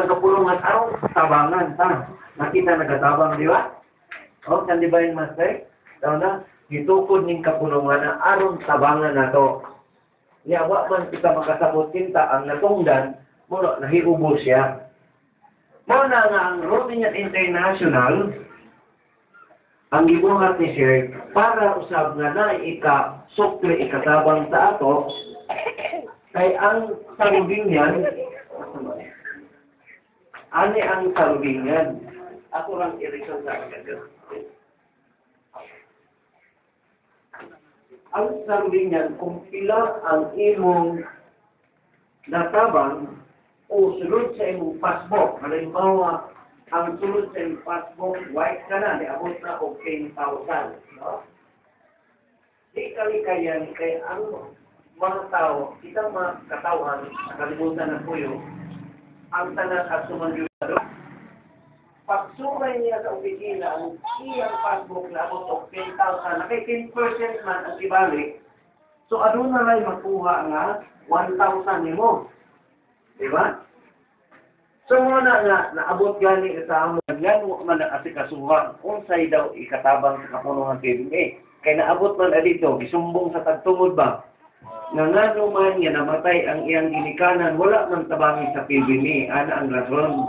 ang kapulungan aron tabangan ta. Nakita nagatabang, di ba? O, kan di ba yung master? Tao na, gitukod ning kapulungan na aron tabangan na to. Niya, wa man kita makasabot kinta ang natungdan, muna nahiubos siya. Muna nga ang Romanian International, ang gibuhat ni Sir, para usab nga na sukli ikatabang sa ato, kay ang sarubingan, ani ang sarubingan, ako lang i-reason sa agad. Ang sarubingan, kung pila ang imong natabang, o sulod sa imong passbook, halimbawa, ang sulod sa imong passbook, white ka na, niabot na o 10,000. No? Di kalikayan, kaya ang mga tao, itang mga katawan, nakalimutan ng puyo, ang tanan at sumandyado. Pagsumay niya sa opisina, ang iyang passbook na abot o 10,000, na kay 10% man ang ibalik, so ano na lang makuha nga 1,000 ni mo. Diba? So muna nga, naabot gani sa amon, yan mo man ang asikasuhan, unsay daw ikatabang sa kapunungan PBMA. Kaya naabot man dito, gisumbong sa tagtungod ba? Nga nga naman nga namatay ang iyang ginikanan, wala man tabangi sa PBMA, ana ang rason.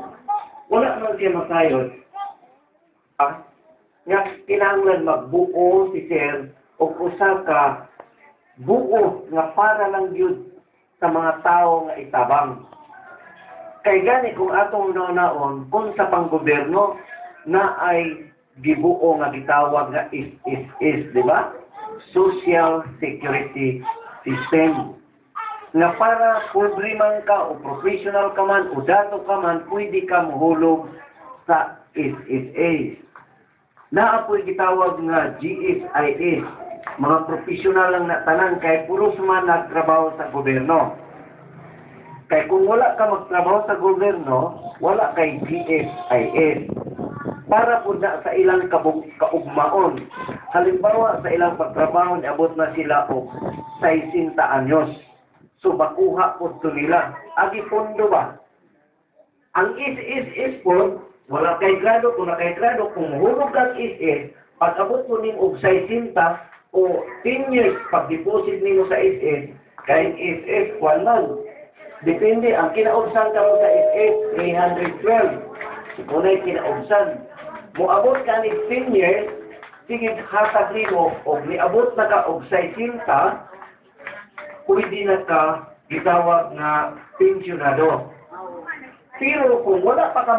Wala man siya masayod. Nga kinahanglan magbuo si Sir o usa ka buo nga para lang yun sa mga tao nga itabang. Kay gani kung atong naon kung sa panggobyerno na ay gibuo nga gitawag nga is, di ba? Social Security System. Na para pobre man ka o professional ka man o dato ka man, pwede ka mahulog sa SSA. Naapoy gitawag nga GSIS. Mga professional lang na tanan kay puros man nagtrabaho sa gobyerno. Kaya kung wala ka magtrabaho sa gobyerno, wala kay GSIS. Para po na sa ilang kaugmaon. Halimbawa, sa ilang pagtrabaho, abot na sila o 60 anyos. So, makuha po ito nila. Agi pondo ba? Ang is po, wala kay grado, kung nakay grado, kung hulog kang is, pag abot mo ning og 60 o 10 years, pag-deposit nimo sa is, kay is, 1 month. Depende, ang kinaubsan ka mo sa SS, 312. Una'y kinaubsan. Muabot ka ni 10 years, sige hatag nimo, o niabot na ka og 60, pwede na ka gitawag na pensionado. Pero kung wala pa ka